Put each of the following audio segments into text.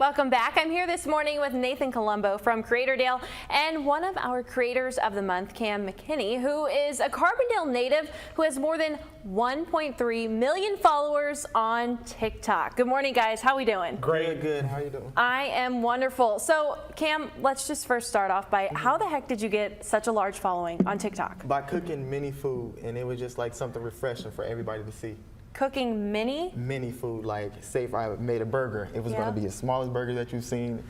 Welcome back. I'm here this morning with Nathan Colombo from Creatordale and one of our creators of the month, Cam McKinney, who is a Carbondale native who has more than 1.3 million followers on TikTok. Good morning, guys. How are we doing? Great. Good. How are you doing? I am wonderful. So, Cam, let's just first start off by how the heck did you get such a large following on TikTok? By cooking mini food, and it was just like something refreshing for everybody to see. Cooking mini food, like say if I made a burger, it was going to be the smallest burger that you've seen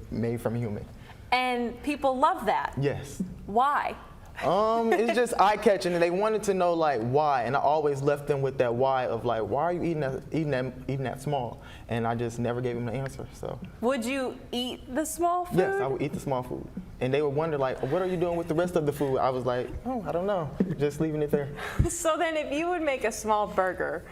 made from a human. And people love that. Yes. Why? It's just eye-catching, and they wanted to know like why, and I always left them with that why of like, why are you eating that small? And I just never gave them the answer. So. Would you eat the small food? Yes, I would eat the small food, and they would wonder like, what are you doing with the rest of the food? I was like, oh, I don't know, just leaving it there. So then, if you would make a small burger,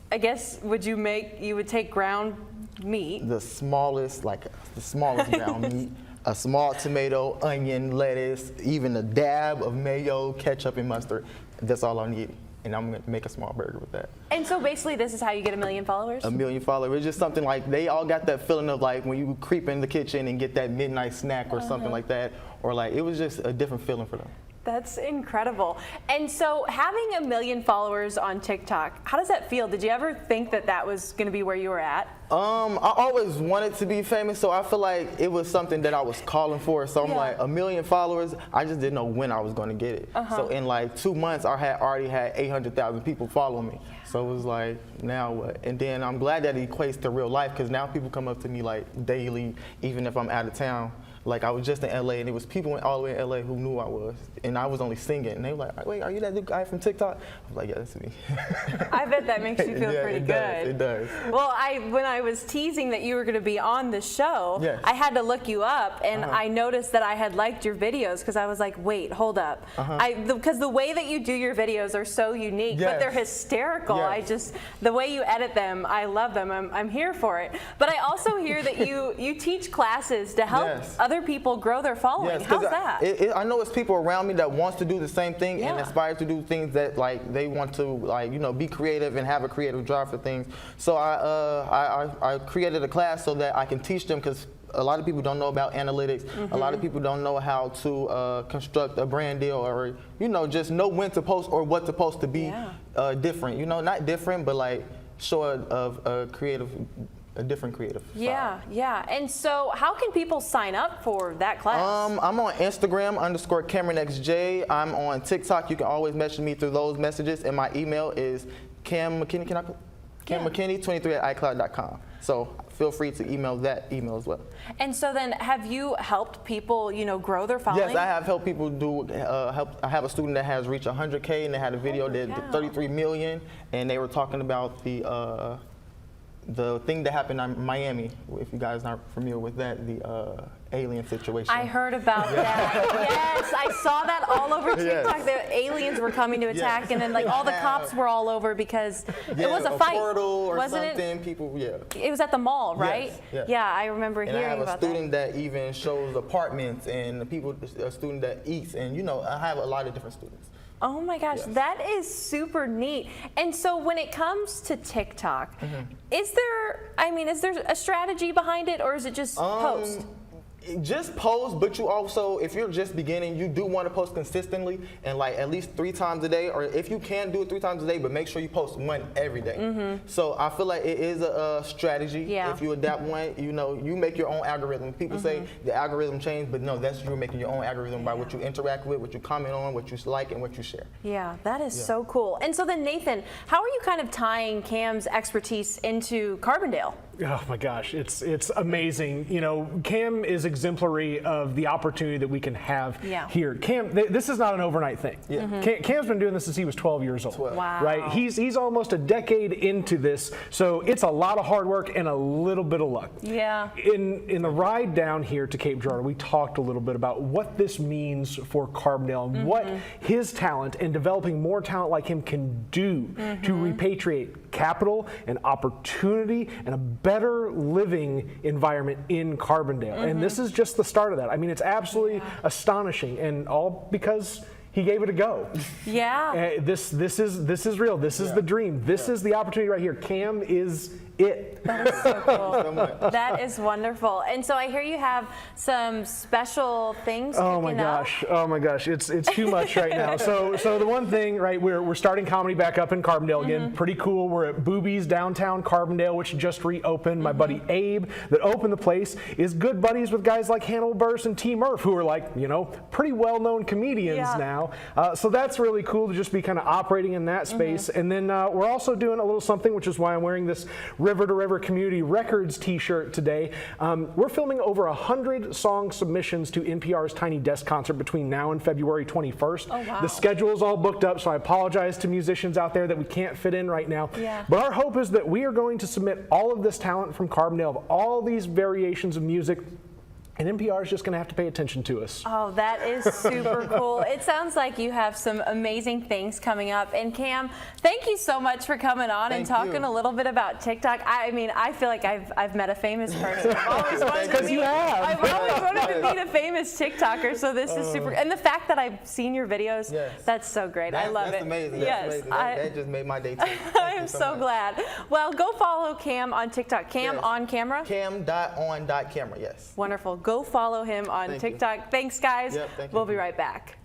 I guess you would take ground meat, the smallest ground meat. A small tomato, onion, lettuce, even a dab of mayo, ketchup, and mustard. That's all I need. And I'm going to make a small burger with that. And so basically this is how you get 1 million followers? 1 million followers. It's just something like they all got that feeling of like when you creep in the kitchen and get that midnight snack or something like that. Or like it was just a different feeling for them. That's incredible. And so having 1 million followers on TikTok, how does that feel? Did you ever think that that was going to be where you were at? I always wanted to be famous, so I feel like it was something that I was calling for. So I'm like 1 million followers, I just didn't know when I was going to get it. So in like 2 months, I already had 800,000 people follow me. So it was like, now what? And then I'm glad that it equates to real life, because now people come up to me like daily, even if I'm out of town. Like I was just in LA, and it was people all the way in LA who knew I was, and I was only singing, and they were like, "Wait, are you that new guy from TikTok?" I was like, "Yeah, that's me." I bet that makes you feel pretty good. It does. Well, when I was teasing that you were going to be on the show, I had to look you up, and I noticed that I had liked your videos because I was like, "Wait, hold up," because the way that you do your videos are so unique, but they're hysterical. The way you edit them, I love them. I'm here for it. But I also hear that you teach classes to help other people grow their following. How's that? I know it's people around me that wants to do the same thing and aspire to do things that like they want to be creative and have a creative drive for things. So I created a class so that I can teach them, because a lot of people don't know about analytics. A lot of people don't know how to construct a brand deal, or just know when to post or what's supposed to be different. Not different, but like short of a different creative side. Yeah. And so how can people sign up for that class? I'm on Instagram _CameronXJ. I'm on TikTok. You can always message me through those messages, and my email is cammckinney23@icloud.com. So feel free to email that email as well. And so then, have you helped people, grow their following? Yes, I have helped people do. I have a student that has reached 100K, and they had a video that did 33 million, and they were talking about the thing that happened in Miami. If you guys aren't familiar with that, the alien situation. I heard about that. Yes, I saw that all over TikTok. The aliens were coming to attack, and then like all the cops were all over because it was a fight. Portal or wasn't something. It? People, It was at the mall, right? Yes. Yeah, I remember hearing about that. And I have a student that even shows apartments, and a student that eats, and I have a lot of different students. Oh my gosh, that is super neat. And so when it comes to TikTok, is there a strategy behind it, or is it just post? Just post, but you also, if you're just beginning, you do want to post consistently and like at least 3 times a day, or if you can do it 3 times a day, but make sure you post one every day. So I feel like it is a strategy. If you adapt one, you make your own algorithm. People say the algorithm changed, but no, that's you making your own algorithm by what you interact with, what you comment on, what you like, and what you share. Yeah, that is so cool. And so then, Nathan, how are you kind of tying Cam's expertise into Carbondale? Oh my gosh, it's amazing. Cam is exemplary of the opportunity that we can have here. Cam, this is not an overnight thing. Cam's been doing this since he was 12 years old. Wow. Right? He's almost a decade into this, so it's a lot of hard work and a little bit of luck. Yeah. In the ride down here to Cape Girardeau, we talked a little bit about what this means for Carbondale and what his talent and developing more talent like him can do to repatriate capital and opportunity and a better living environment in Carbondale. And this is just the start of that. I mean, it's absolutely astonishing, and all because he gave it a go. Yeah. This is real. This is the dream. This is the opportunity right here. Cam is it. That is so cool. So much. That is wonderful. And so I hear you have some special things cooking up. Oh my gosh, it's too much right now. So the one thing, right, we're starting comedy back up in Carbondale again. Pretty cool. We're at Boobies downtown Carbondale, which just reopened. My buddy Abe that opened the place is good buddies with guys like Hannibal Buress and T. Murph, who are like, you know, pretty well-known comedians now. So that's really cool to just be kind of operating in that space. And then we're also doing a little something, which is why I'm wearing this River to River Community Records t-shirt today. We're filming over 100 song submissions to NPR's Tiny Desk concert between now and February 21st. Oh, wow. The schedule is all booked up, so I apologize to musicians out there that we can't fit in right now. But our hope is that we are going to submit all of this talent from Carbondale, of all these variations of music, and NPR is just going to have to pay attention to us. Oh, that is super cool. It sounds like you have some amazing things coming up. And Cam, thank you so much for coming on and talking a little bit about TikTok. I mean, I feel like I've met a famous person. I've always wanted to meet, I've always wanted to meet a famous TikToker, so this is super. And the fact that I've seen your videos, that's so great. I love it. That's amazing. Yes, That's amazing. That just made my day too. I'm so glad. Well, go follow Cam on TikTok. Cam on camera? Cam.on.camera, yes. Wonderful. Go follow him on TikTok. Thanks, guys. Yep, thank you. We'll be right back.